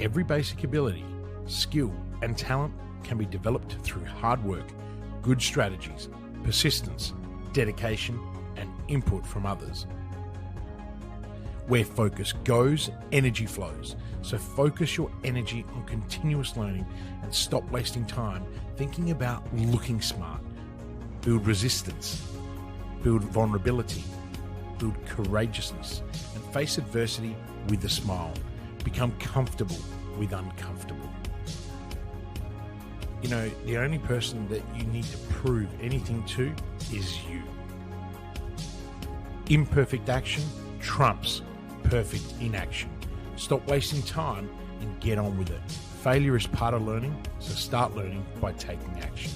Every basic ability, skill, and talent can be developed through hard work, good strategies, persistence, dedication, and input from others. Where focus goes, energy flows. So focus your energy on continuous learning and stop wasting time thinking about looking smart. Build resistance, build vulnerability, build courageousness, and face adversity with a smile. Become comfortable with uncomfortable. You know, the only person that you need to prove anything to is you. Imperfect action trumps perfect inaction. Stop wasting time and get on with it. Failure is part of learning, so start learning by taking action.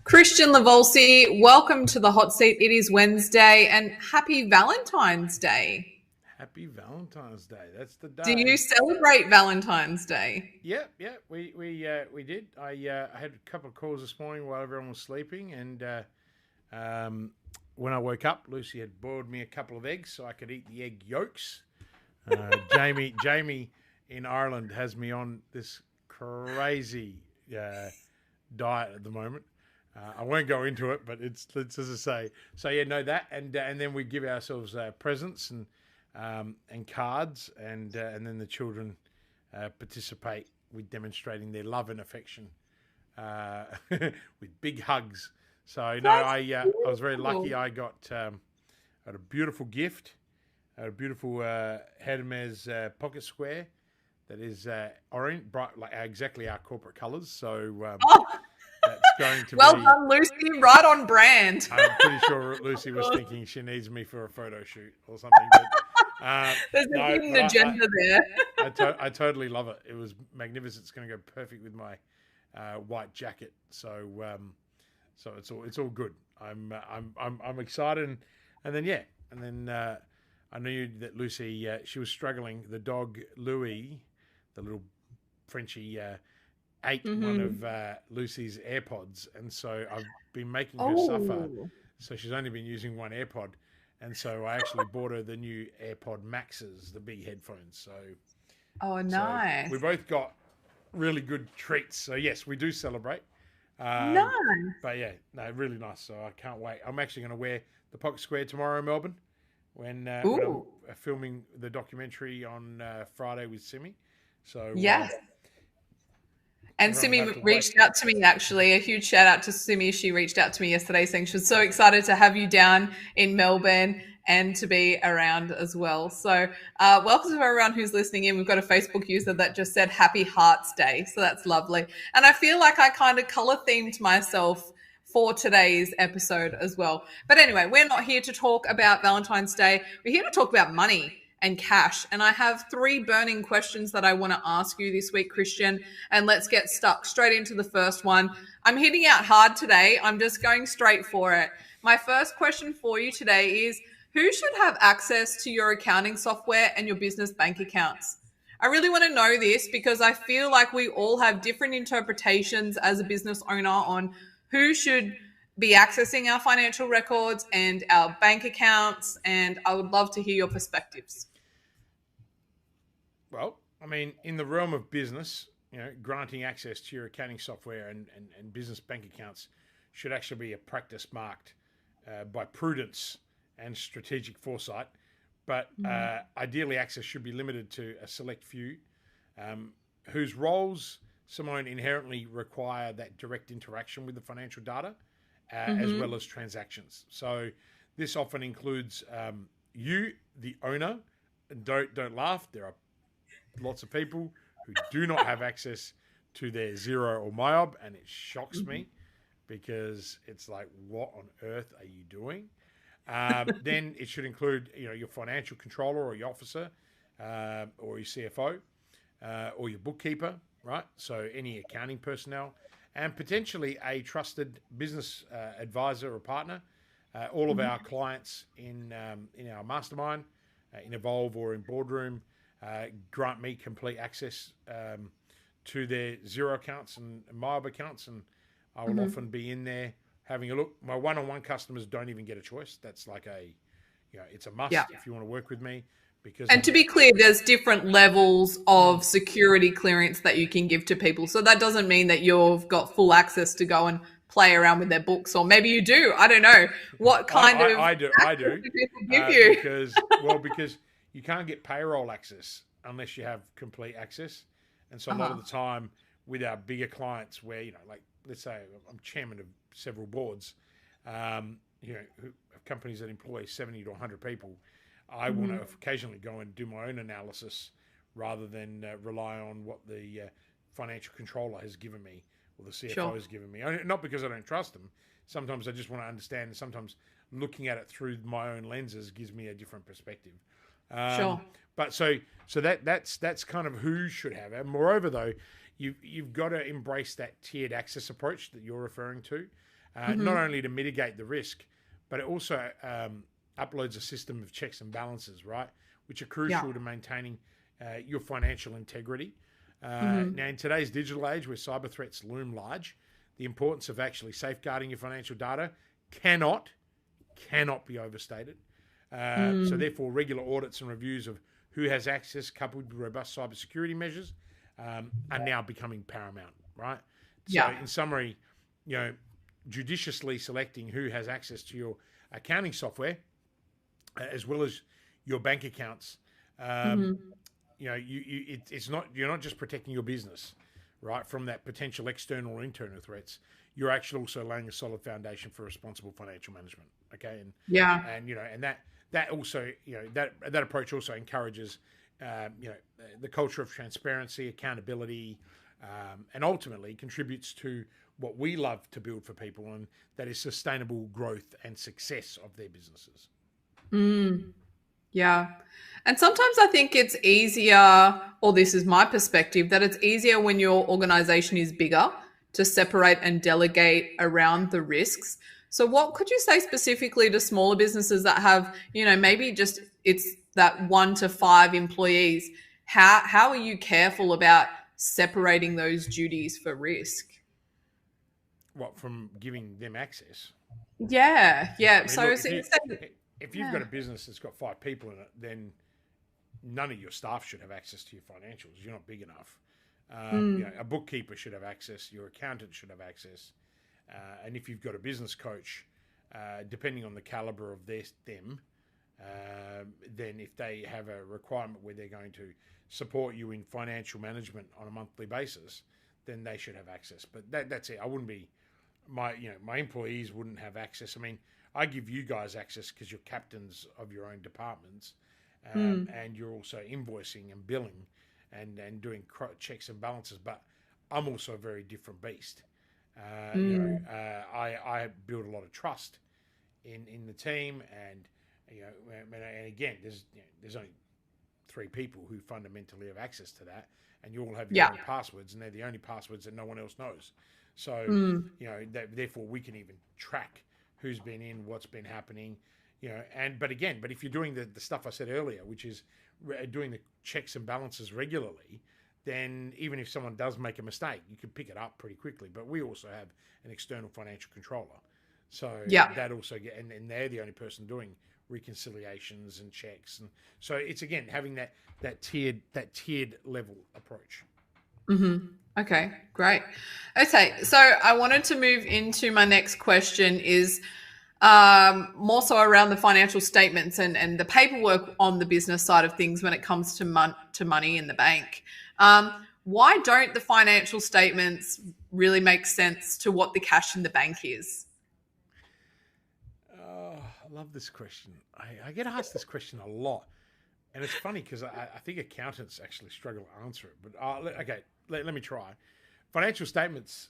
Christian Lavolsi, welcome to the hot seat. It is Wednesday and happy Valentine's Day. Happy Valentine's Day. That's the day. Do you celebrate Valentine's Day? Yeah, we did. I had a couple of calls this morning while everyone was sleeping, and when I woke up, Lucy had boiled me a couple of eggs so I could eat the egg yolks. Jamie in Ireland has me on this crazy diet at the moment. I won't go into it, but it's as I say. So yeah, no that, and then we give ourselves presents and cards, and then the children participate with demonstrating their love and affection with big hugs. So no, I was very lucky. I got a beautiful gift, a beautiful Hermes pocket square that is orange, bright, like exactly our corporate colours. So that's going to well be done, Lucy. Right on brand. I'm pretty sure Lucy was thinking she needs me for a photo shoot or something. But, there's a hidden agenda there. I totally love it. It was magnificent. It's going to go perfect with my white jacket. So it's all good. I'm excited, and then I knew that Lucy she was struggling. The dog Louis, the little Frenchie, ate one of Lucy's AirPods, and so I've been making her suffer. So she's only been using one AirPod. And so I actually bought her the new AirPod Maxes, the big headphones. So, nice. So we both got really good treats. So yes, we do celebrate. Nice. But yeah, no, really nice. So I can't wait. I'm actually going to wear the pocket square tomorrow in Melbourne when I'm filming the documentary on Friday with Simi. So yes. And Simi reached out to me, actually. A huge shout out to Simi. She reached out to me yesterday saying she was so excited to have you down in Melbourne and to be around as well. So welcome to everyone who's listening in. We've got a Facebook user that just said Happy Hearts Day. So that's lovely. And I feel like I kind of color themed myself for today's episode as well. But anyway, we're not here to talk about Valentine's Day. We're here to talk about money and cash. And I have 3 burning questions that I want to ask you this week, Christian. And let's get stuck straight into the first one. I'm hitting out hard today. I'm just going straight for it. My first question for you today is, who should have access to your accounting software and your business bank accounts? I really want to know this because I feel like we all have different interpretations as a business owner on who should be accessing our financial records and our bank accounts. And I would love to hear your perspectives. Well, I mean, in the realm of business, granting access to your accounting software and business bank accounts should actually be a practice marked by prudence and strategic foresight. But ideally, access should be limited to a select few whose roles, Simone, inherently require that direct interaction with the financial data as well as transactions. So this often includes you, the owner. Don't laugh. There are lots of people who do not have access to their Xero or MYOB, and it shocks me because it's like, what on earth are you doing? Then it should include, your financial controller or your officer, or your CFO, or your bookkeeper, right? So any accounting personnel, and potentially a trusted business advisor or partner. All of our clients in our mastermind, in Evolve or in Boardroom, grant me complete access to their Xero accounts and MYOB accounts, and I will often be in there having a look. My one-on-one customers don't even get a choice. That's like it's a must Yeah. if you want to work with me. Because And to be clear, there's different levels of security clearance that you can give to people. So that doesn't mean that you've got full access to go and play around with their books, or maybe you do. I don't know. What kind of I do people give you? because you can't get payroll access unless you have complete access. And so a lot of the time with our bigger clients where, like let's say I'm chairman of several boards, who have companies that employ 70 to 100 people, I want to occasionally go and do my own analysis rather than rely on what the financial controller has given me or the CFO has given me. Not because I don't trust them. Sometimes I just want to understand, and sometimes looking at it through my own lenses gives me a different perspective. But so that's kind of who should have it. Moreover, though, you've got to embrace that tiered access approach that you're referring to, not only to mitigate the risk, but it also uploads a system of checks and balances, right, which are crucial to maintaining your financial integrity. Now, in today's digital age where cyber threats loom large, the importance of actually safeguarding your financial data cannot be overstated. So therefore, regular audits and reviews of who has access coupled with robust cybersecurity measures are now becoming paramount, right? So in summary, judiciously selecting who has access to your accounting software as well as your bank accounts, you're not just protecting your business, right, from that potential external or internal threats. You're actually also laying a solid foundation for responsible financial management. Okay, and that also that approach also encourages the culture of transparency, accountability, and ultimately contributes to what we love to build for people, and that is sustainable growth and success of their businesses. Yeah. And sometimes I think it's easier, or this is my perspective, that it's easier when your organization is bigger to separate and delegate around the risks. So what could you say specifically to smaller businesses that have, maybe just it's that 1 to 5 employees? How are you careful about separating those duties for risk? What, from giving them access? Yeah. I mean, So look, if you've got a business that's got 5 people in it, then none of your staff should have access to your financials. You're not big enough. A bookkeeper should have access. Your accountant should have access. And if you've got a business coach, depending on the caliber of them, then if they have a requirement where they're going to support you in financial management on a monthly basis, then they should have access. But that's it. I wouldn't be my employees wouldn't have access. I mean, I give you guys access because you're captains of your own departments, and you're also invoicing and billing and doing checks and balances. But I'm also a very different beast. I build a lot of trust in the team, and and again, there's only 3 people who fundamentally have access to that, and you all have your own passwords, and they're the only passwords that no one else knows. So therefore we can even track who's been in, what's been happening, but if you're doing the stuff I said earlier, which is doing the checks and balances regularly, then even if someone does make a mistake, you can pick it up pretty quickly. But we also have an external financial controller, so that also and they're the only person doing reconciliations and checks, and so it's again having that tiered level approach. Okay, great. Okay, so I wanted to move into my next question is more so around the financial statements and the paperwork on the business side of things when it comes to money in the bank. Why don't the financial statements really make sense to what the cash in the bank is? I love this question. I get asked this question a lot. And it's funny because I think accountants actually struggle to answer it. But let me try. Financial statements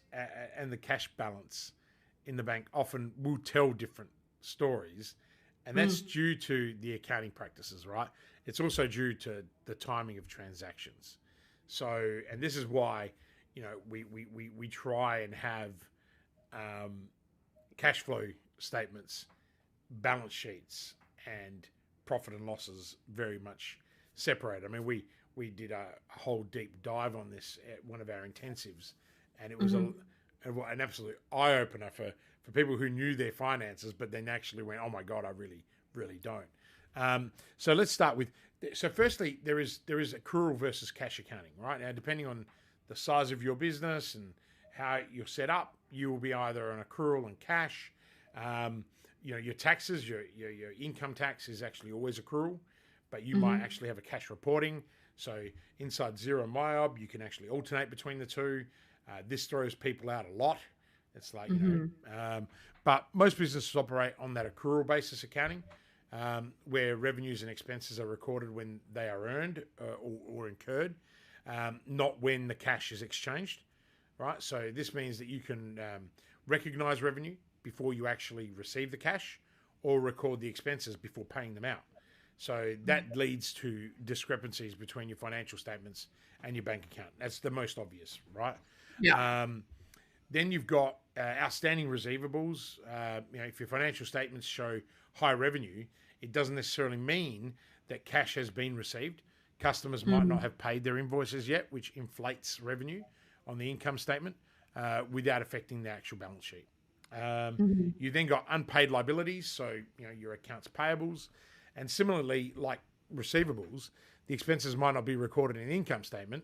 and the cash balance in the bank often will tell different stories. And that's due to the accounting practices, right? It's also due to the timing of transactions. So, and this is why, we try and have cash flow statements, balance sheets, and profit and losses very much separated. I mean, we did a whole deep dive on this at one of our intensives, and it was an absolute eye opener for people who knew their finances, but then actually went, "Oh my God, I really don't." So let's start with. So firstly, there is accrual versus cash accounting, right? Now, depending on the size of your business and how you're set up, you will be either on accrual and cash. Your taxes, your income tax is actually always accrual, but you might actually have a cash reporting. So inside Xero and MyOb, you can actually alternate between the two. This throws people out a lot. It's like, but most businesses operate on that accrual basis accounting, where revenues and expenses are recorded when they are earned or incurred, not when the cash is exchanged, right? So this means that you can recognize revenue before you actually receive the cash, or record the expenses before paying them out. So that leads to discrepancies between your financial statements and your bank account. That's the most obvious, right? Yeah. Then you've got outstanding receivables. If your financial statements show high revenue, it doesn't necessarily mean that cash has been received. Customers might not have paid their invoices yet, which inflates revenue on the income statement without affecting the actual balance sheet. You then got unpaid liabilities, so your accounts payables, and similarly, like receivables, the expenses might not be recorded in the income statement,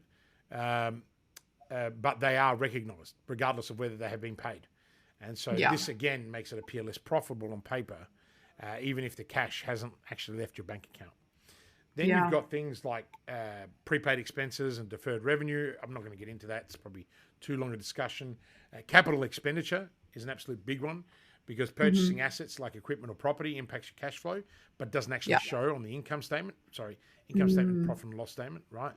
but they are recognised regardless of whether they have been paid. And so this again makes it appear less profitable on paper, even if the cash hasn't actually left your bank account. Then you've got things like prepaid expenses and deferred revenue. I'm not going to get into that. It's probably too long a discussion. Capital expenditure is an absolute big one, because purchasing assets like equipment or property impacts your cash flow, but doesn't actually show on the income statement. Income statement, profit and loss statement, right?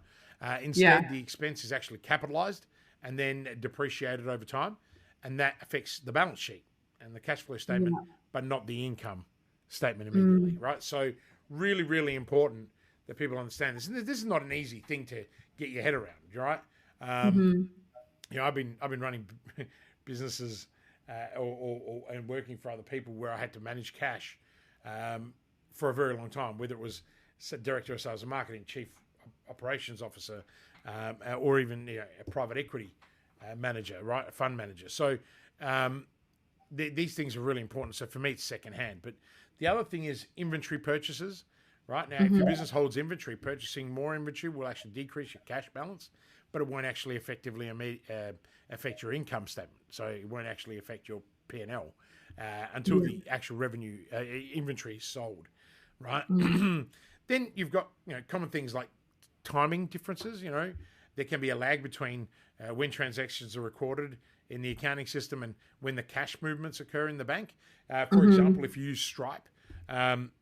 Instead, the expense is actually capitalized and then depreciated over time, and that affects the balance sheet and the cash flow statement, but not the income statement immediately, right? So really, really important that people understand this. And this is not an easy thing to get your head around, right? I've been running businesses and working for other people where I had to manage cash for a very long time, whether it was director of sales and marketing, chief operations officer, or even a private equity manager, right? A fund manager. So these things are really important. So for me, it's secondhand. But the other thing is inventory purchases, right? Now, if your business holds inventory, purchasing more inventory will actually decrease your cash balance, but it won't actually effectively affect your income statement. So it won't actually affect your P&L until the actual revenue inventory is sold, right? Then you've got common things like timing differences. There can be a lag between when transactions are recorded in the accounting system and when the cash movements occur in the bank. For example, if you use Stripe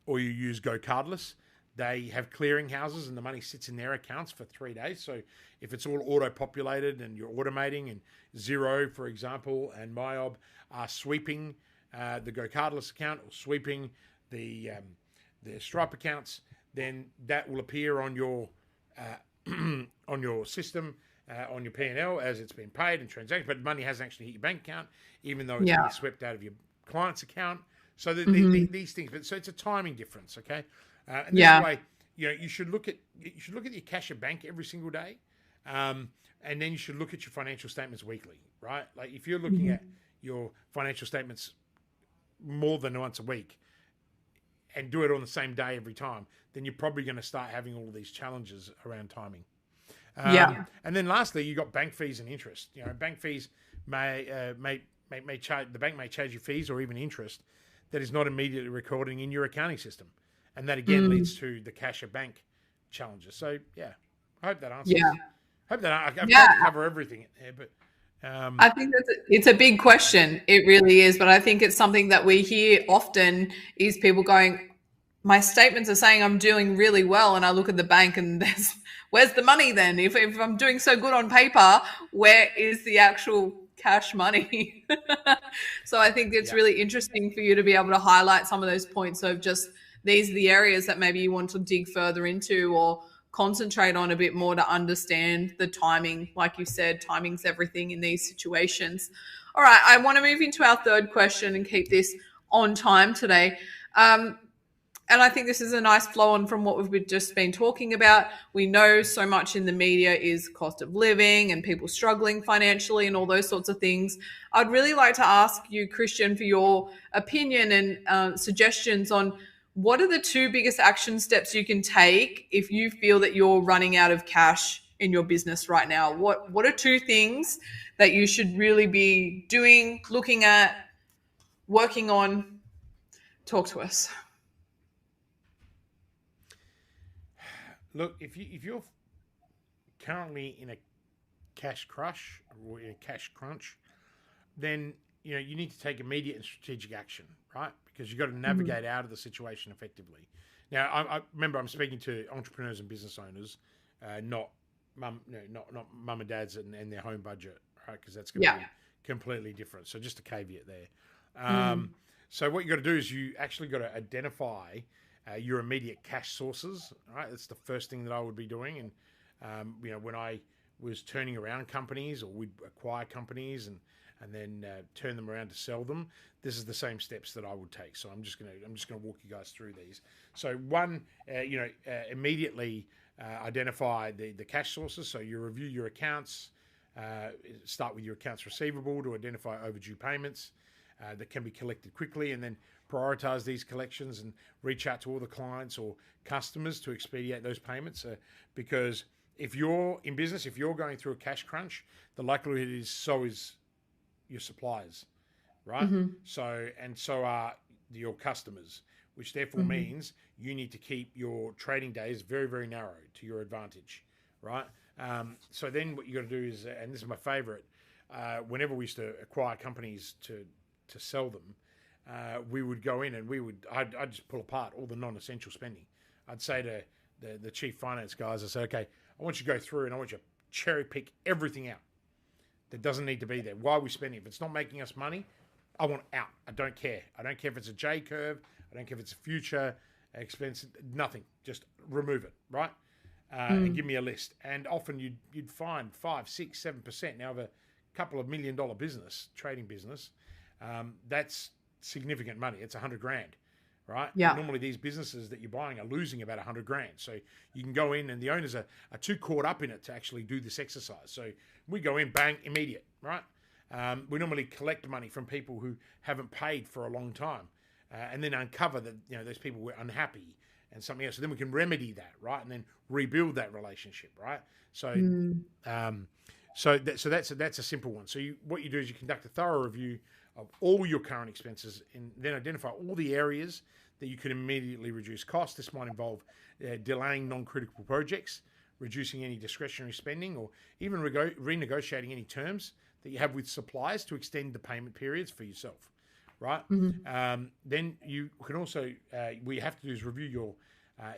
or you use Go Cardless, they have clearing houses and the money sits in their accounts for 3 days. So if it's all auto-populated and you're automating, and Xero, for example, and MyOb are sweeping the Go Cardless account or sweeping the Stripe accounts, then that will appear on your on your system, on your P&L as it's been paid and transacted, but money hasn't actually hit your bank account, even though it's been swept out of your client's account. So these things, but so it's a timing difference, okay? And this way, you should look at your cash at bank every single day, and then you should look at your financial statements weekly, right? Like if you're looking at your financial statements more than once a week, and do it on the same day every time, then you're probably going to start having all of these challenges around timing. And then lastly, you got bank fees and interest. Bank fees may charge, the bank may charge you fees or even interest that is not immediately recording in your accounting system, and that again leads to the cash at bank challenges. So I hope that answers. I hope that I've tried to cover everything there, but. I think it's a big question. It really is. But I think it's something that we hear often is people going, my statements are saying I'm doing really well. And I look at the bank and where's the money then? If I'm doing so good on paper, where is the actual cash money? So I think it's really interesting for you to be able to highlight some of those points of just these are the areas that maybe you want to dig further into or concentrate on a bit more to understand the timing. Like you said, timing's everything in these situations. All right, I want to move into our third question and keep this on time today. And I think this is a nice flow on from what we've just been talking about. We know so much in the media is cost of living and people struggling financially and all those sorts of things. I'd really like to ask you, Christian, for your opinion and suggestions on what are the two biggest action steps you can take if you feel that you're running out of cash in your business right now? What are two things that you should really be doing, looking at, working on? Talk to us. Look, if you're currently in a cash crush or in a cash crunch, then you need to take immediate and strategic action, right? Because you've got to navigate out of the situation effectively. Now, I remember I'm speaking to entrepreneurs and business owners, not not mum and dads and their home budget, right? Because that's going to be completely different. So just a caveat there. So what you got to do is you actually got to identify your immediate cash sources. Right, that's the first thing that I would be doing. And when I was turning around companies, or we'd acquire companies and then turn them around to sell them, this is the same steps that I would take. So I'm just gonna walk you guys through these. So one, immediately identify the cash sources. So you review your accounts. Start with your accounts receivable to identify overdue payments that can be collected quickly, and then prioritize these collections and reach out to all the clients or customers to expedite those payments. Because if you're in business, if you're going through a cash crunch, the likelihood is so is your suppliers, right? So are your customers, which therefore means you need to keep your trading days very, very narrow to your advantage, right? So then what you got to do is, and this is my favorite, whenever we used to acquire companies to sell them, we would go in and I'd just pull apart all the non-essential spending. I'd say to the chief finance guys, I say, okay, I want you to go through and I want you to cherry pick everything out that doesn't need to be there. Why are we spending? If it's not making us money, I want out. I don't care. I don't care if it's a J curve. I don't care if it's a future expense. Nothing. Just remove it, right? And give me a list. And often you'd find 5, 6, 7%. Now of a couple of $1 million business, trading business, that's significant money. It's $100,000, right? Yeah. Normally these businesses that you're buying are losing about $100,000. So you can go in and the owners are too caught up in it to actually do this exercise. So we go in, bang, immediate, right? We normally collect money from people who haven't paid for a long time, and then uncover that those people were unhappy and something else. So then we can remedy that, right, and then rebuild that relationship, right? So, so that's a simple one. So what you do is you conduct a thorough review of all your current expenses, and then identify all the areas that you can immediately reduce costs. This might involve delaying non-critical projects, reducing any discretionary spending, or even renegotiating any terms that you have with suppliers to extend the payment periods for yourself, right? Then you can also, what you have to do is review your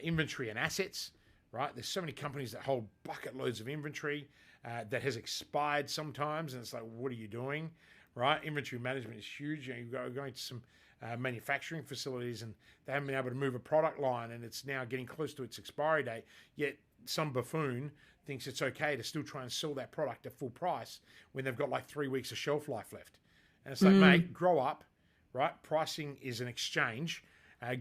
inventory and assets, right? There's so many companies that hold bucket loads of inventory that has expired sometimes, and it's like, what are you doing, right? Inventory management is huge. You're going to some manufacturing facilities and they haven't been able to move a product line and it's now getting close to its expiry date, yet some buffoon thinks it's okay to still try and sell that product at full price when they've got like 3 weeks of shelf life left. And it's like, mate, grow up, right? Pricing is an exchange.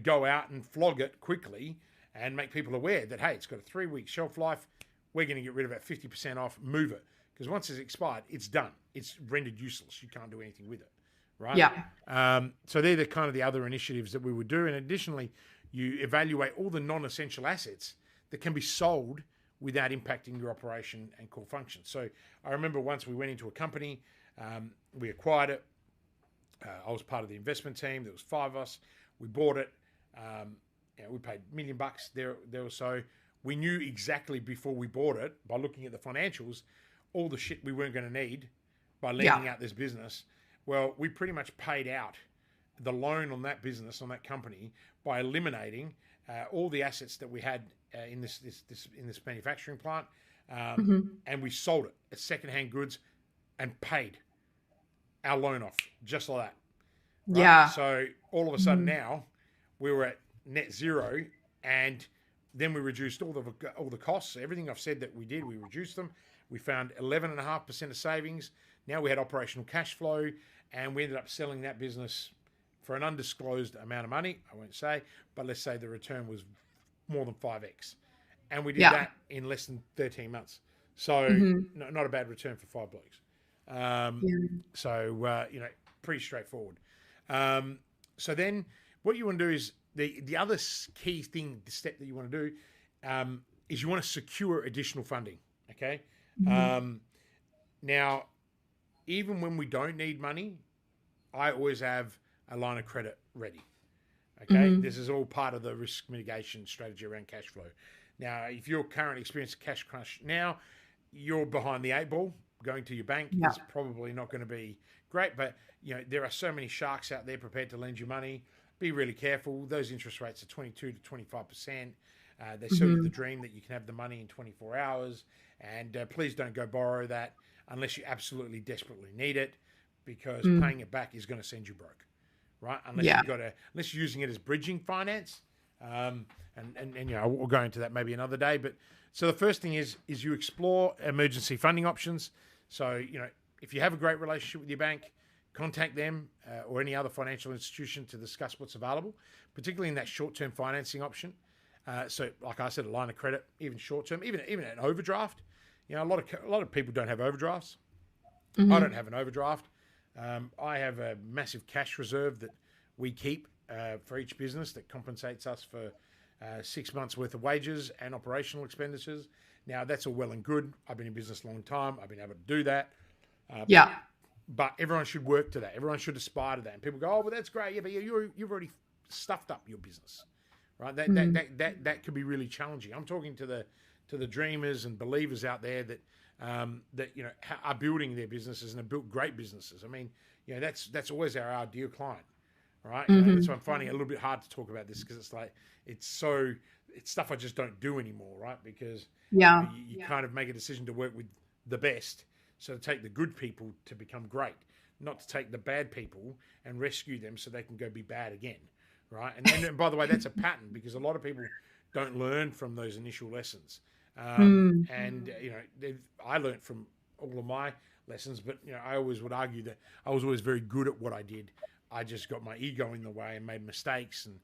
Go out and flog it quickly and make people aware that, hey, it's got a 3-week shelf life. We're going to get rid of it 50% off, move it. Because once it's expired, it's done. It's rendered useless. You can't do anything with it, right? Yeah. So they're the kind of the other initiatives that we would do. And additionally, you evaluate all the non-essential assets that can be sold without impacting your operation and core function. So I remember once we went into a company, we acquired it. I was part of the investment team. There was 5 of us. We bought it. We paid $1 million there or so. We knew exactly before we bought it, by looking at the financials, all the shit we weren't going to need by lending out this business. Well, we pretty much paid out the loan on that business, on that company, by eliminating all the assets that we had in this manufacturing plant, and we sold it as secondhand goods and paid our loan off just like that. Right? Yeah. So all of a sudden now we were at net zero, and then we reduced all the costs. Everything I've said that we did, we reduced them. We found 11.5% of savings. Now we had operational cash flow, and we ended up selling that business for an undisclosed amount of money, I won't say, but let's say the return was more than 5x. And we did that in less than 13 months. So not a bad return for 5 blokes. So, pretty straightforward. So then what you want to do is the other key thing, the step that you want to do is you want to secure additional funding. Okay. Now, even when we don't need money, I always have a line of credit ready. Okay. This is all part of the risk mitigation strategy around cash flow. Now, if you're currently experiencing cash crunch now, you're behind the 8 ball. Going to your bank is probably not going to be great, but there are so many sharks out there prepared to lend you money. Be really careful. Those interest rates are 22 to 25%. They sell you the dream that you can have the money in 24 hours, and please don't go borrow that unless you absolutely desperately need it, because paying it back is going to send you broke, right? Unless unless you're using it as bridging finance. And we'll go into that maybe another day. But so the first thing is you explore emergency funding options. So, if you have a great relationship with your bank, contact them or any other financial institution to discuss what's available, particularly in that short-term financing option. So, like I said, a line of credit, even short-term, even an overdraft. A lot of people don't have overdrafts. I don't have an overdraft. I have a massive cash reserve that we keep for each business that compensates us for 6 months worth of wages and operational expenditures. Now, that's all well and good. I've been in business a long time. I've been able to do that. But everyone should work to that. Everyone should aspire to that. And people go, oh, well, that's great. Yeah, but you've already stuffed up your business, right? That could be really challenging. I'm talking to the dreamers and believers out there that are building their businesses and have built great businesses. I mean, that's always our ideal client, right? That's why I'm finding it a little bit hard to talk about this, because it's like it's stuff I just don't do anymore, right? Because you kind of make a decision to work with the best. So to take the good people to become great, not to take the bad people and rescue them so they can go be bad again, right? And by the way, that's a pattern, because a lot of people don't learn from those initial lessons. I learned from all of my lessons, but I always would argue that I was always very good at what I did. I just got my ego in the way and made mistakes and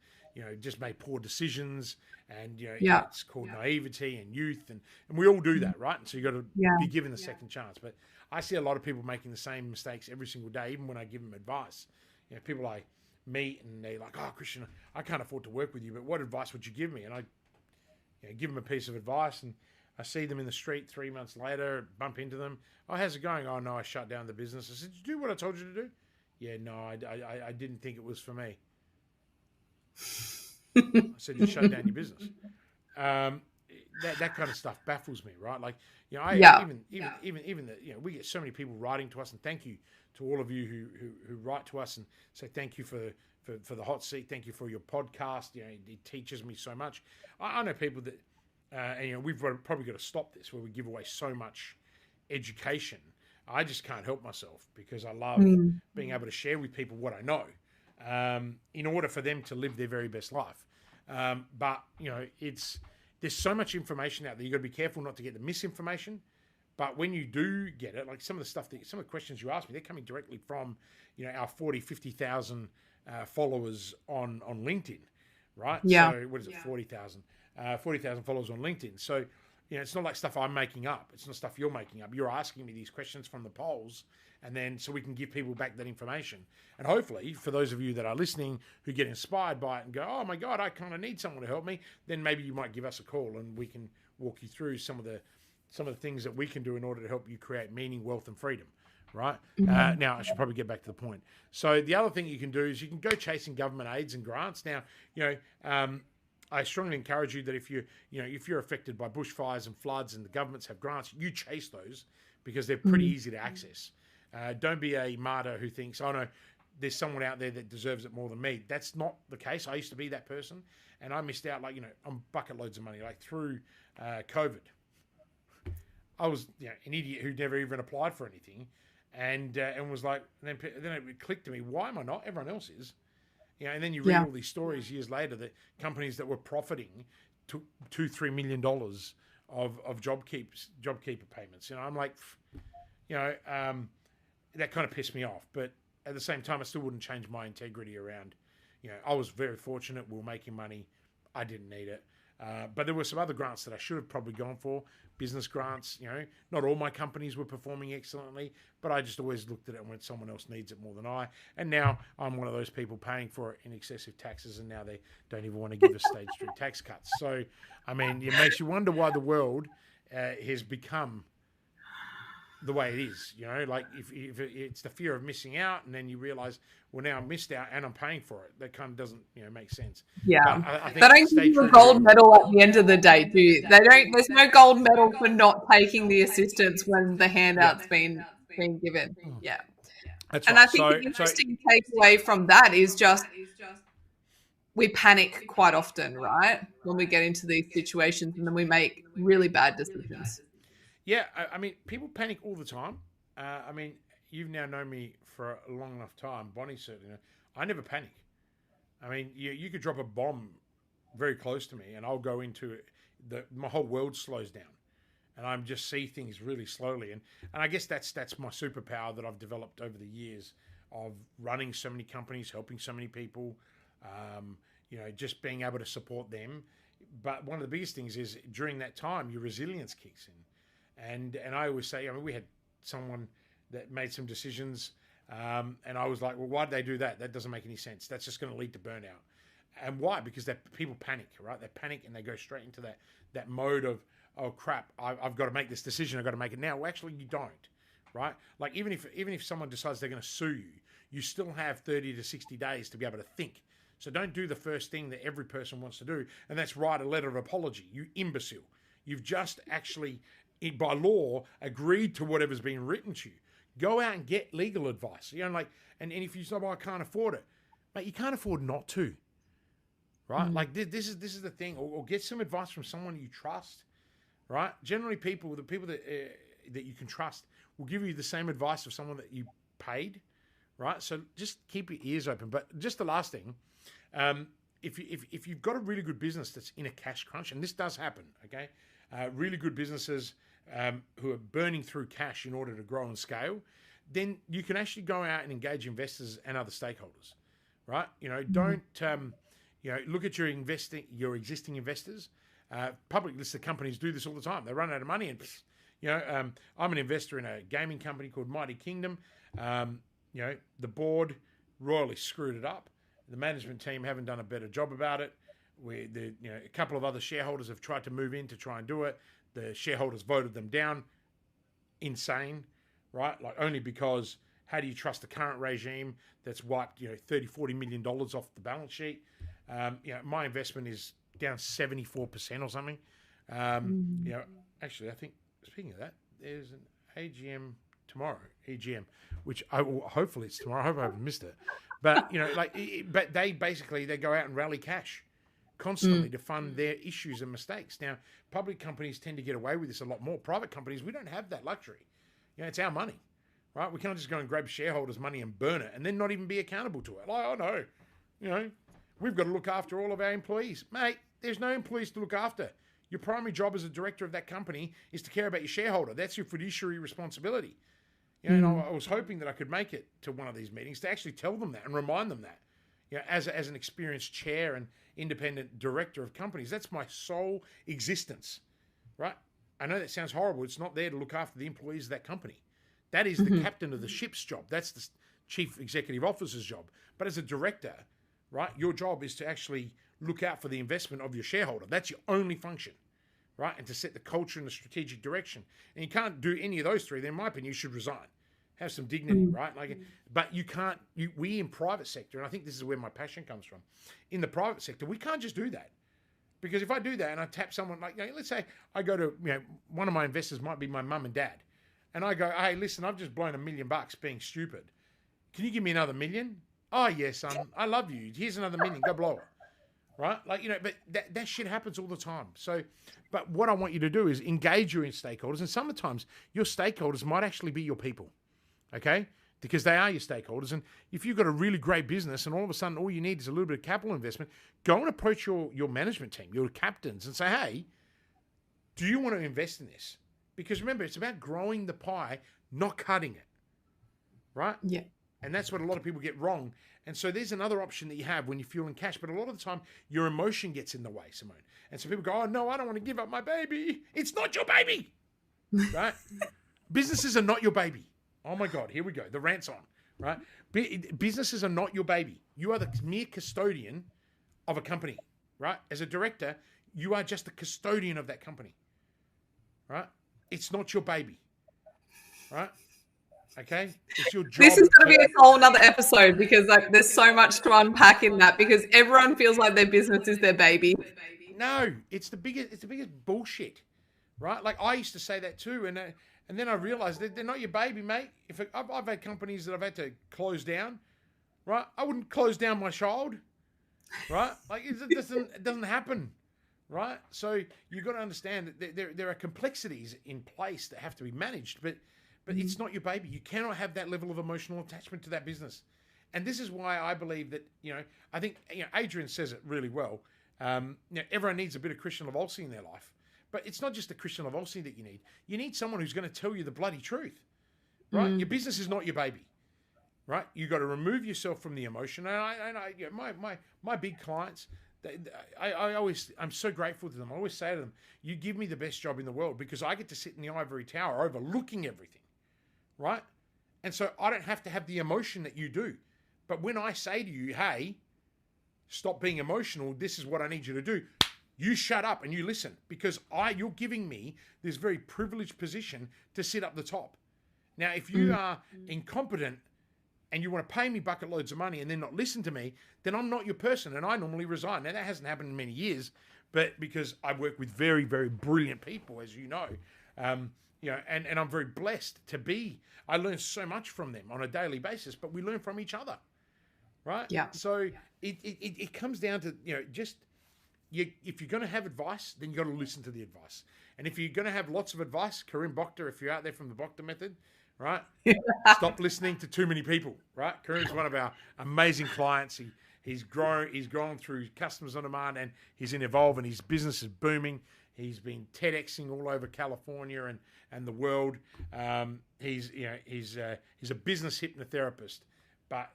just made poor decisions, and it's called naivety and youth, and we all do that, right? And so you got to be given a second chance. But I see a lot of people making the same mistakes every single day, even when I give them advice. People I meet and they're like, "Oh, Christian, I can't afford to work with you, but what advice would you give me?" And I give them a piece of advice, and I see them in the street 3 months later, bump into them. "Oh, how's it going?" "Oh, no, I shut down the business." I said, "Did you do what I told you to do?" "Yeah, no, I didn't think it was for me." I said, "You shut down your business." That kind of stuff baffles me, right? Like, even we get so many people writing to us, and thank you to all of you who write to us and say thank you for the hot seat. Thank you for your podcast. It teaches me so much. I know people that, and we've probably got to stop this, where we give away so much education. I just can't help myself, because I love being able to share with people what I know, in order for them to live their very best life. But there's so much information out there. You've got to be careful not to get the misinformation. But when you do get it, like some of the questions you ask me, they're coming directly from, our 40, 50,000 followers on LinkedIn, right? Yeah. So what is it, 40,000? 40,000 followers on LinkedIn. So, it's not like stuff I'm making up. It's not stuff you're making up. You're asking me these questions from the polls, and then so we can give people back that information. And hopefully, for those of you that are listening who get inspired by it and go, "Oh my God, I kind of need someone to help me," then maybe you might give us a call and we can walk you through some of the things that we can do in order to help you create meaning, wealth, and freedom. Right? Now, I should probably get back to the point. So the other thing you can do is you can go chasing government aids and grants. Now, I strongly encourage you that if you're affected by bushfires and floods and the governments have grants, you chase those, because they're pretty easy to access. Don't be a martyr who thinks, "Oh no, there's someone out there that deserves it more than me." That's not the case. I used to be that person, and I missed out on bucket loads of money, like through COVID. I was an idiot who never even applied for anything, and was like, then it clicked to me, why am I not? Everyone else is. And then you read all these stories years later that companies that were profiting took $2-3 million of JobKeeper payments. I'm like, that kind of pissed me off. But at the same time, I still wouldn't change my integrity around. I was very fortunate. We were making money. I didn't need it. But there were some other grants that I should have probably gone for. Business grants, not all my companies were performing excellently, but I just always looked at it when someone else needs it more than I. And now I'm one of those people paying for it in excessive taxes, and now they don't even want to give us stage 3 tax cuts. So, I mean, it makes you wonder why the world has become the way it is. Like if it's the fear of missing out, and then you realize, well, now I missed out and I'm paying for it. That kind of doesn't make sense. Yeah, I think they don't give you a gold medal at the end of the day, do you? They don't. There's no gold medal for not taking the assistance when the handout's been given. Yeah, that's and right. I think the interesting takeaway from that is just we panic quite often, right, when we get into these situations, and then we make really bad decisions. Yeah, I mean, people panic all the time. I mean, you've now known me for a long enough time. Bonnie certainly. I never panic. I mean, you could drop a bomb very close to me, and I'll go into it. My whole world slows down, and I just see things really slowly. And I guess that's my superpower that I've developed over the years of running so many companies, helping so many people. Just being able to support them. But one of the biggest things is during that time, your resilience kicks in. And I always say, I mean, we had someone that made some decisions, and I was like, well, why did they do that? That doesn't make any sense. That's just going to lead to burnout. And why? Because people panic, right? They panic and they go straight into that mode of, oh crap, I've got to make this decision. I've got to make it now. Well, actually, you don't, right? Like even if someone decides they're going to sue you, you still have 30 to 60 days to be able to think. So don't do the first thing that every person wants to do, and that's write a letter of apology. You imbecile. You've just actually, by law, agreed to whatever's been written to you. Go out and get legal advice. And if you say, well, I can't afford it, mate, you can't afford not to, right? Like this is the thing. Or get some advice from someone you trust, right? Generally, the people that you can trust will give you the same advice of someone that you paid, right? So just keep your ears open. But just the last thing, if you've got a really good business that's in a cash crunch, and this does happen, okay? Really good businesses who are burning through cash in order to grow and scale, then you can actually go out and engage investors and other stakeholders, right? Don't look at your existing investors. Public listed companies do this all the time. They run out of money, and I'm an investor in a gaming company called Mighty Kingdom. The board royally screwed it up. The management team haven't done a better job about it. A couple of other shareholders have tried to move in to try and do it. The shareholders voted them down. Insane, right? Like only because how do you trust the current regime that's wiped, $30-40 million off the balance sheet? My investment is down 74% or something. Actually, I think speaking of that, there's an AGM tomorrow, which hopefully it's tomorrow. I hope I haven't missed it. But but they go out and rally cash constantly to fund their issues and mistakes. Now, public companies tend to get away with this a lot more. Private companies, we don't have that luxury. It's our money, right? We can't just go and grab shareholders' money and burn it and then not even be accountable to it. Like, oh no, we've got to look after all of our employees. Mate, there's no employees to look after. Your primary job as a director of that company is to care about your shareholder. That's your fiduciary responsibility. And I was hoping that I could make it to one of these meetings to actually tell them that and remind them that. As an experienced chair and independent director of companies, that's my sole existence, right? I know that sounds horrible. It's not there to look after the employees of that company. That is the captain of the ship's job. That's the chief executive officer's job. But as a director, right, your job is to actually look out for the investment of your shareholder. That's your only function, right? And to set the culture and the strategic direction. And you can't do any of those three. Then, in my opinion, you should resign. Have some dignity, right? But you can't. We in private sector, and I think this is where my passion comes from. In the private sector, we can't just do that, because if I do that and I tap someone let's say I go to one of my investors might be my mum and dad, and I go, hey, listen, I've just blown $1 million being stupid. Can you give me another $1 million? Oh yes, son, I love you. Here's another $1 million. Go blow it. Right? But that shit happens all the time. So, but what I want you to do is engage your stakeholders, and sometimes your stakeholders might actually be your people. Okay? Because they are your stakeholders. And if you've got a really great business and all of a sudden all you need is a little bit of capital investment, go and approach your management team, your captains, and say, hey, do you want to invest in this? Because remember, it's about growing the pie, not cutting it. Right? Yeah. And that's what a lot of people get wrong. And so there's another option that you have when you're fueling cash. But a lot of the time, your emotion gets in the way, Simone. And so people go, oh, no, I don't want to give up my baby. It's not your baby, right? Businesses are not your baby. Oh, my God, here we go. The rant's on, right? Businesses are not your baby. You are the mere custodian of a company, right? As a director, you are just the custodian of that company, right? It's not your baby, right? Okay, it's your job. This is going to be a whole nother episode because like there's so much to unpack in that because everyone feels like their business is their baby. No, it's the biggest bullshit, right? Like I used to say that too, and then I realized that they're not your baby, mate. If I've had companies that I've had to close down, right? I wouldn't close down my child, right? Like it doesn't happen, right? So you've got to understand that there are complexities in place that have to be managed, but it's not your baby. You cannot have that level of emotional attachment to that business. And this is why I believe that, I think, Adrian says it really well. Everyone needs a bit of Christian Lavolsi in their life. But it's not just the Christian Lavolsi that you need. You need someone who's going to tell you the bloody truth, right? Your business is not your baby, right? You got to remove yourself from the emotion. And my big clients, I'm so grateful to them. I always say to them, you give me the best job in the world because I get to sit in the ivory tower overlooking everything. Right? And so I don't have to have the emotion that you do. But when I say to you, hey, stop being emotional, this is what I need you to do, you shut up and you listen because you're giving me this very privileged position to sit up the top. Now, if you are incompetent and you want to pay me bucket loads of money and then not listen to me, then I'm not your person and I normally resign. Now, that hasn't happened in many years, but because I work with very, very brilliant people, as you know, and I'm very blessed to be. I learn so much from them on a daily basis, but we learn from each other, right? Yeah. So it comes down to if you're going to have advice, then you got to listen to the advice. And if you're going to have lots of advice, Karim Bokta, if you're out there from the Bokta method, right? Stop listening to too many people, right? Karim's one of our amazing clients. He's grown through customers on demand, and he's in Evolve, and his business is booming. He's been TEDxing all over California and the world. He's a business hypnotherapist, but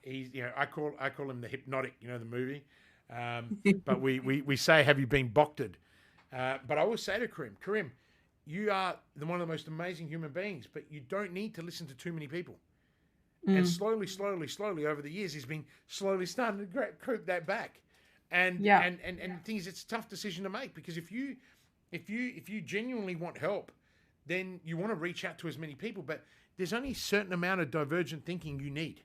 I call him the Hypnotic, the movie. But we say, have you been Bokted? But I always say to Karim, you are one of the most amazing human beings, but you don't need to listen to too many people. And slowly over the years, he's been slowly starting to creep that back. And the thing is, it's a tough decision to make because if you genuinely want help, then you want to reach out to as many people, but there's only a certain amount of divergent thinking you need,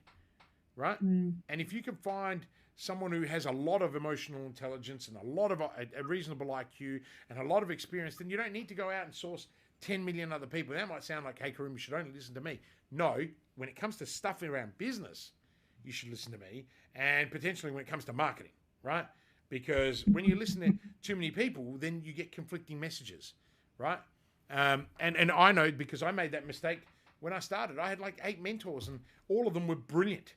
right? And if you can find someone who has a lot of emotional intelligence and a lot of a reasonable IQ and a lot of experience, then you don't need to go out and source 10 million other people. That might sound like, hey, Karim, you should only listen to me. No, when it comes to stuff around business, you should listen to me, and potentially when it comes to marketing, right? Because when you listen to too many people, then you get conflicting messages, right? And I know because I made that mistake when I started. I had like 8 mentors, and all of them were brilliant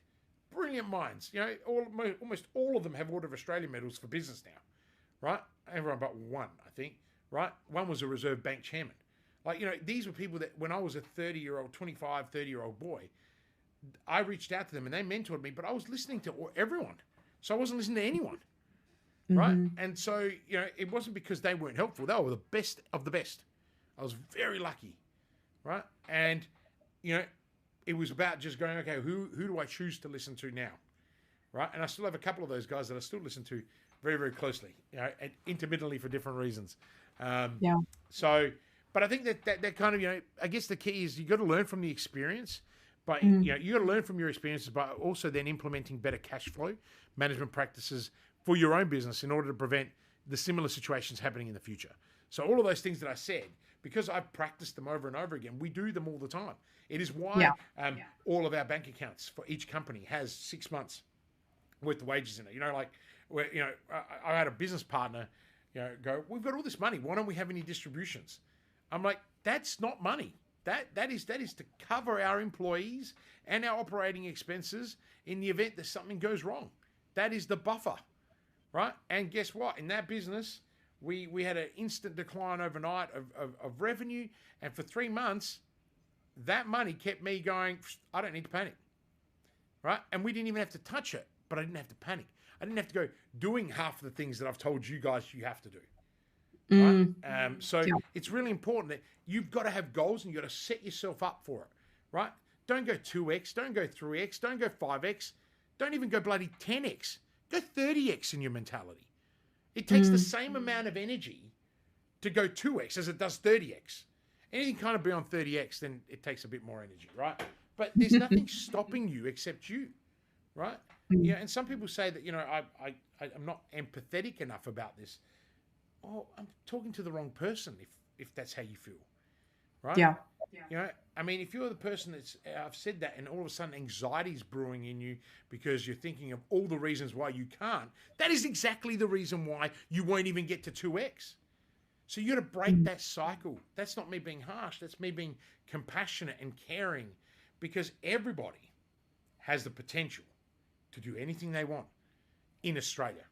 minds. Almost all of them have Order of Australia medals for business now, right? Everyone but one, I think, right? One was a Reserve Bank chairman. These were people that when I was a 30-year-old boy, I reached out to them and they mentored me, but I was listening to everyone. So I wasn't listening to anyone. Right. And so, it wasn't because they weren't helpful. They were the best of the best. I was very lucky. Right. And, it was about just going, okay, who do I choose to listen to now? Right. And I still have a couple of those guys that I still listen to very, very closely, and intermittently for different reasons. So, but I think that kind of, I guess the key is you got to learn from the experience, but you got to learn from your experiences, but also then implementing better cash flow management practices for your own business in order to prevent the similar situations happening in the future. So all of those things that I said, because I've practiced them over and over again, we do them all the time. It is why all of our bank accounts for each company has 6 months worth of wages in it. I had a business partner, go, we've got all this money. Why don't we have any distributions? I'm like, that's not money. That is to cover our employees and our operating expenses in the event that something goes wrong. That is the buffer, right? And guess what? In that business, we had an instant decline overnight of revenue, and for 3 months, that money kept me going, I don't need to panic. right? And we didn't even have to touch it, but I didn't have to panic. I didn't have to go doing half the things that I've told you guys you have to do, right? So Yeah. it's really important that you've got to have goals and you've got to set yourself up for it, right? Don't go 2x, don't go 3x, don't go 5x, don't even go bloody 10x. Go 30x in your mentality. It takes the same amount of energy to go 2x as it does 30x. Anything kind of beyond 30x, then it takes a bit more energy, right? But there's nothing stopping you except you, right? Yeah, and some people say that, I'm not empathetic enough about this. Oh, I'm talking to the wrong person if that's how you feel, right? Yeah. I mean, if you're the person I've said that, and all of a sudden anxiety's brewing in you because you're thinking of all the reasons why you can't, that is exactly the reason why you won't even get to 2x. So you got to break that cycle. That's not me being harsh. That's me being compassionate and caring, because everybody has the potential to do anything they want in Australia,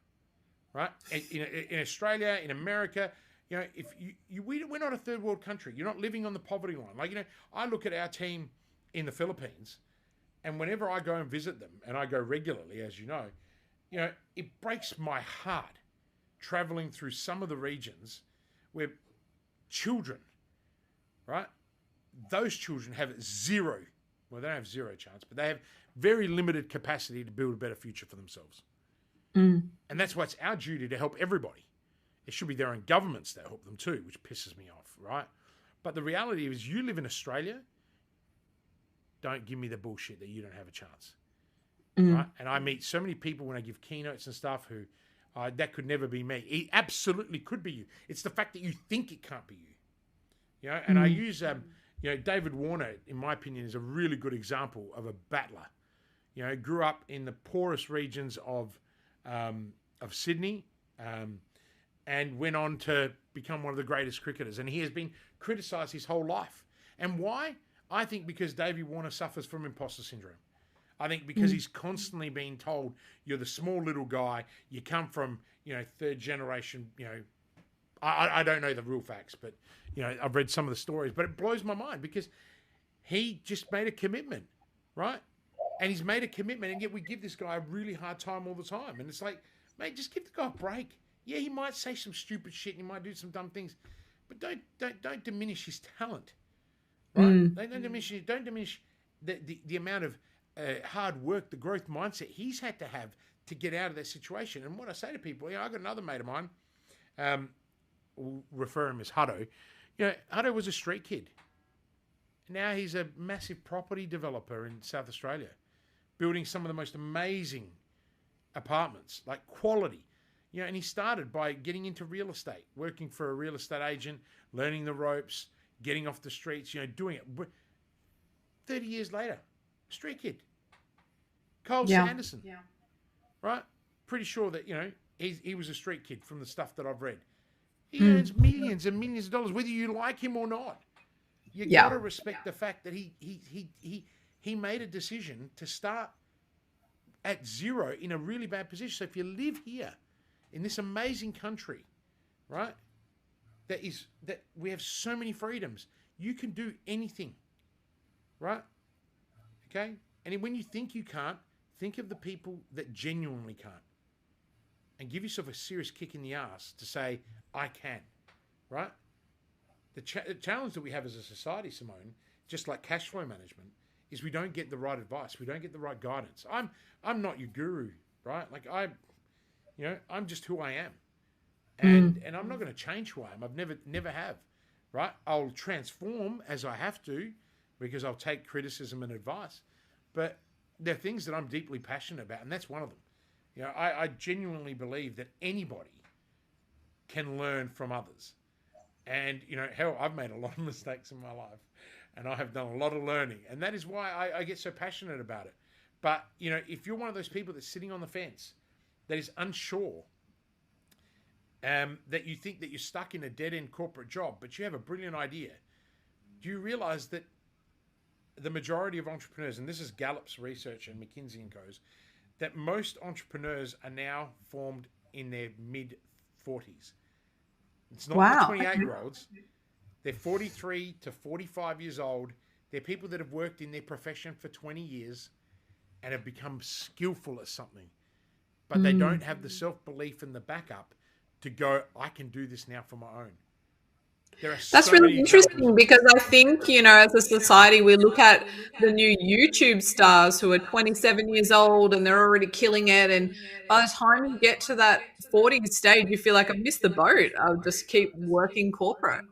right? In Australia, in America, if we're not a third world country. You're not living on the poverty line. Like, I look at our team in the Philippines, and whenever I go and visit them, and I go regularly, as you know, it breaks my heart traveling through some of the regions where children, right? Those children have zero, well, they don't have zero chance, but they have very limited capacity to build a better future for themselves. And that's why it's our duty to help everybody. It should be their own governments that help them too, which pisses me off, right? But the reality is, you live in Australia, don't give me the bullshit that you don't have a chance, right? And I meet so many people when I give keynotes and stuff who, that could never be me. It absolutely could be you. It's the fact that you think it can't be you. And I use, David Warner, in my opinion, is a really good example of a battler. Grew up in the poorest regions of Sydney, and went on to become one of the greatest cricketers. And he has been criticised his whole life. And why? I think because Davey Warner suffers from imposter syndrome. I think because he's constantly being told, you're the small little guy, you come from, third generation, I don't know the real facts, but, I've read some of the stories, but it blows my mind because he just made a commitment, right? And he's made a commitment, and yet we give this guy a really hard time all the time. And it's like, mate, just give the guy a break. Yeah, he might say some stupid shit, and he might do some dumb things, but don't diminish his talent, right? Don't diminish the amount of hard work, the growth mindset he's had to have to get out of that situation. And what I say to people, I got another mate of mine, we'll refer him as Hutto. Hutto was a street kid. Now he's a massive property developer in South Australia, building some of the most amazing apartments, like quality. And he started by getting into real estate, working for a real estate agent, learning the ropes, getting off the streets, doing it. 30 years later, street kid. Cole Sanderson, right? Pretty sure that, he was a street kid from the stuff that I've read. He earns millions and millions of dollars, whether you like him or not. You got to respect the fact that he made a decision to start at zero in a really bad position. So if you live here in this amazing country, right, that we have so many freedoms, you can do anything, right? Okay? And when you think you can't, think of the people that genuinely can't. And give yourself a serious kick in the ass to say, I can, right? The challenge that we have as a society, Simone, just like cash flow management, is we don't get the right advice. We don't get the right guidance. I'm not your guru, right? Like I'm just who I am. And I'm not going to change who I am. I've never have, right? I'll transform as I have to, because I'll take criticism and advice. But there are things that I'm deeply passionate about, and that's one of them. I genuinely believe that anybody can learn from others. And, hell, I've made a lot of mistakes in my life, and I have done a lot of learning. And that is why I get so passionate about it. But, if you're one of those people that's sitting on the fence, that is unsure, that you think that you're stuck in a dead-end corporate job, but you have a brilliant idea, do you realize that the majority of entrepreneurs, and this is Gallup's research and McKinsey & Co.'s, that most entrepreneurs are now formed in their mid-40s. It's not the 28-year-olds. They're 43 to 45 years old. They're people that have worked in their profession for 20 years. and have become skillful at something, but they don't have the self-belief and the backup to go, I can do this now for my own. There are That's so really many interesting examples. because I think, as a society, we look at the new YouTube stars who are 27 years old and they're already killing it. And by the time you get to that 40s stage, you feel like I've missed the boat. I'll just keep working corporate.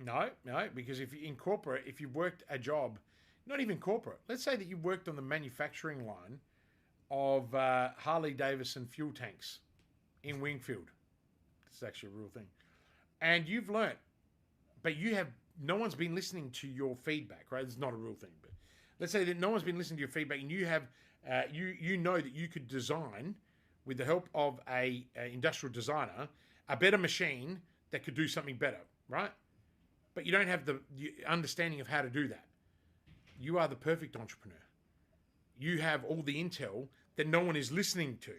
No, because if you in corporate, if you've worked a job, not even corporate, let's say that you worked on the manufacturing line of Harley Davidson fuel tanks in Wingfield. It's actually a real thing. And you've learnt, but no one's been listening to your feedback, right? It's not a real thing, but let's say that no one's been listening to your feedback, and you have, you know that you could design, with the help of a industrial designer, a better machine that could do something better, right? But you don't have the understanding of how to do that. You are the perfect entrepreneur. You have all the intel that no one is listening to,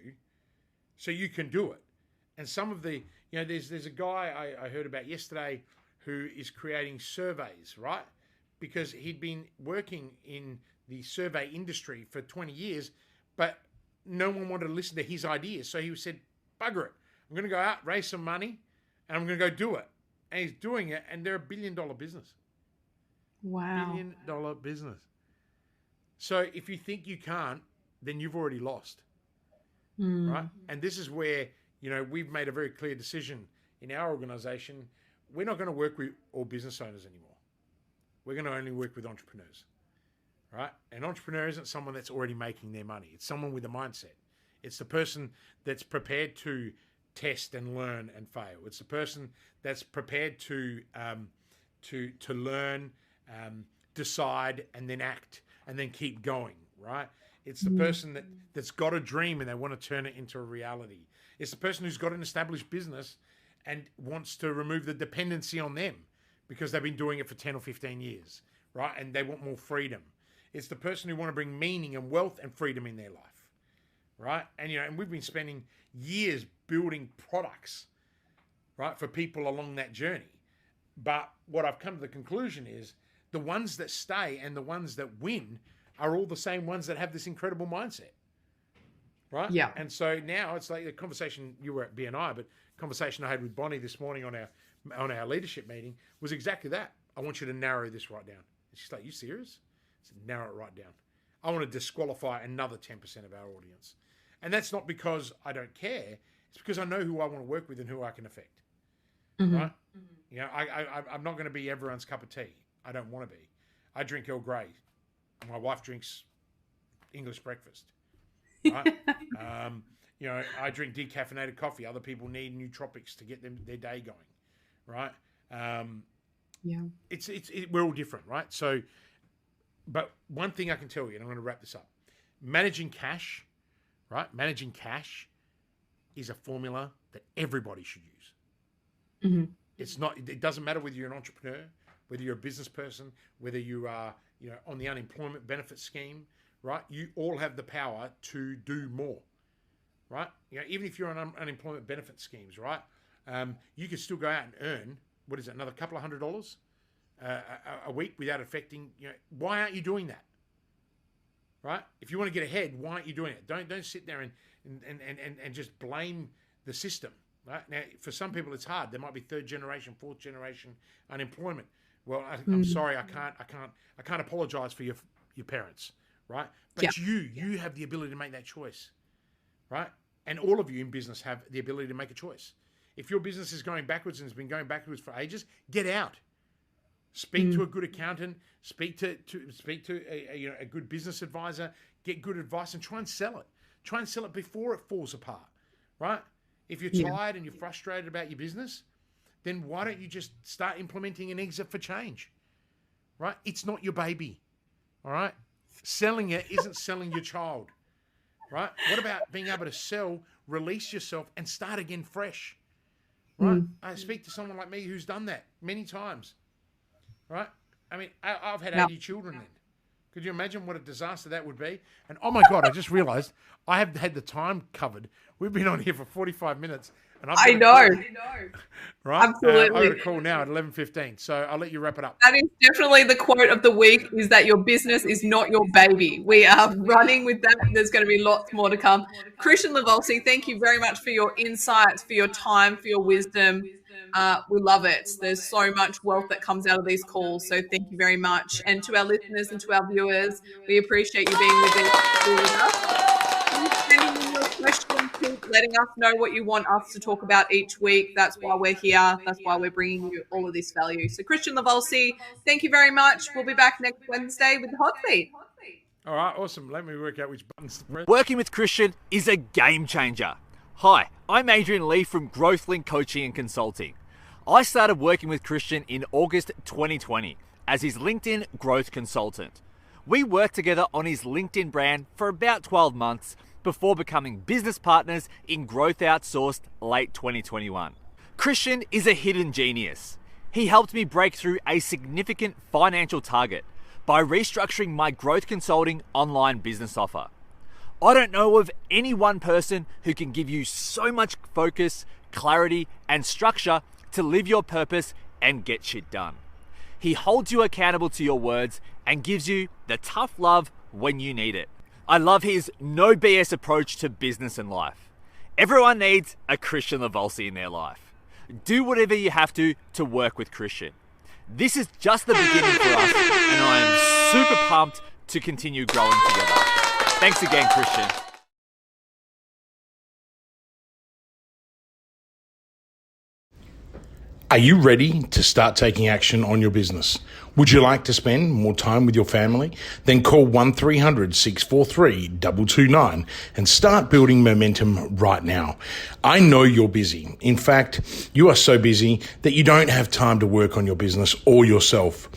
so you can do it. And some of the, there's a guy I heard about yesterday who is creating surveys, right? Because he'd been working in the survey industry for 20 years, but no one wanted to listen to his ideas. So he said, bugger it. I'm going to go out, raise some money, and I'm going to go do it. And he's doing it, and they're $1 billion business. Wow. $1 billion business. So if you think you can't, then you've already lost, right? And this is where, we've made a very clear decision in our organization. We're not going to work with all business owners anymore. We're going to only work with entrepreneurs, right? An entrepreneur isn't someone that's already making their money. It's someone with a mindset. It's the person that's prepared to test and learn and fail. It's the person that's prepared to learn, decide, and then act, and then keep going, right? It's the person that's got a dream and they want to turn it into a reality. It's the person who's got an established business and wants to remove the dependency on them because they've been doing it for 10 or 15 years, right? And they want more freedom. It's the person who want to bring meaning and wealth and freedom in their life, right? And, and we've been spending years building products, right, for people along that journey. But what I've come to the conclusion is the ones that stay and the ones that win are all the same ones that have this incredible mindset, right? Yeah. And so now it's like the conversation, you were at BNI, but conversation I had with Bonnie this morning on our leadership meeting was exactly that. I want you to narrow this right down. And she's like, you serious? I said, narrow it right down. I want to disqualify another 10% of our audience. And that's not because I don't care. It's because I know who I want to work with and who I can affect, right? I'm not going to be everyone's cup of tea. I don't want to be. I drink Earl Grey. My wife drinks English breakfast, right? I drink decaffeinated coffee. Other people need nootropics to get their day going, right? We're all different, right? So, but one thing I can tell you, and I'm going to wrap this up: managing cash, right? Managing cash is a formula that everybody should use. It's not. It doesn't matter whether you're an entrepreneur, whether you're a business person, whether you are, on the unemployment benefit scheme, right? You all have the power to do more, right? Even if you're on unemployment benefit schemes, right? You can still go out and earn, another couple of $100 a week without affecting, why aren't you doing that? Right? If you want to get ahead, why aren't you doing it? Don't sit there and just blame the system. Right? Now, for some people, it's hard. There might be third generation, fourth generation unemployment. Well, I'm sorry, I can't apologize for your parents, right? But you have the ability to make that choice, right? And all of you in business have the ability to make a choice. If your business is going backwards and has been going backwards for ages, get out. Speak to a good accountant. Speak to a good business advisor. Get good advice and try and sell it. Try and sell it before it falls apart, right? If you're tired and you're frustrated about your business, then why don't you just start implementing an exit for change, right? It's not your baby, all right? Selling it isn't selling your child, right? What about being able to sell, release yourself, and start again fresh, right? I speak to someone like me who's done that many times, right? I mean, I've had 80 children then, Could you imagine what a disaster that would be? And oh my God, I just realized I have had the time covered. We've been on here for 45 minutes. And I know. Right? Absolutely. I've got a call now at 11:15, so I'll let you wrap it up. That is definitely the quote of the week, is that your business is not your baby. We are running with that. There's going to be lots more to come. Christian Lavolsi, thank you very much for your insights, for your time, for your wisdom. We love it. There's so much wealth that comes out of these calls, so thank you very much. And to our listeners and to our viewers, we appreciate you being with us. Keep sending in your questions, keep letting us know what you want us to talk about each week. That's why we're here. That's why we're bringing you all of this value. So Christian Lavolsi, thank you very much. We'll be back next Wednesday with the hot seat. All right, awesome. Let me work out which buttons to press. Working with Christian is a game changer. Hi, I'm Adrian Lee from GrowthLink Coaching and Consulting. I started working with Christian in August 2020 as his LinkedIn growth consultant. We worked together on his LinkedIn brand for about 12 months before becoming business partners in Growth Outsourced late 2021. Christian is a hidden genius. He helped me break through a significant financial target by restructuring my growth consulting online business offer. I don't know of any one person who can give you so much focus, clarity, and structure to live your purpose and get shit done. He holds you accountable to your words and gives you the tough love when you need it. I love his no BS approach to business and life. Everyone needs a Christian Lavolsi in their life. Do whatever you have to work with Christian. This is just the beginning for us, and I am super pumped to continue growing together. Thanks again, Christian. Are you ready to start taking action on your business? Would you like to spend more time with your family? Then call 1300-643-229 and start building momentum right now. I know you're busy. In fact, you are so busy that you don't have time to work on your business or yourself.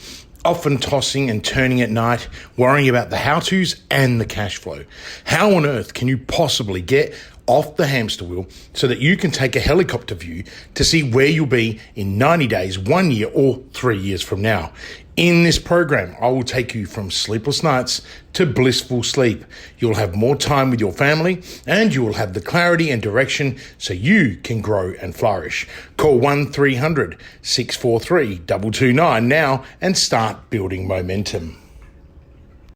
Often tossing and turning at night, worrying about the how-tos and the cash flow. How on earth can you possibly get off the hamster wheel so that you can take a helicopter view to see where you'll be in 90 days, 1 year, or 3 years from now? In this program, I will take you from sleepless nights to blissful sleep. You'll have more time with your family and you will have the clarity and direction so you can grow and flourish. Call 1300-643-229 now and start building momentum.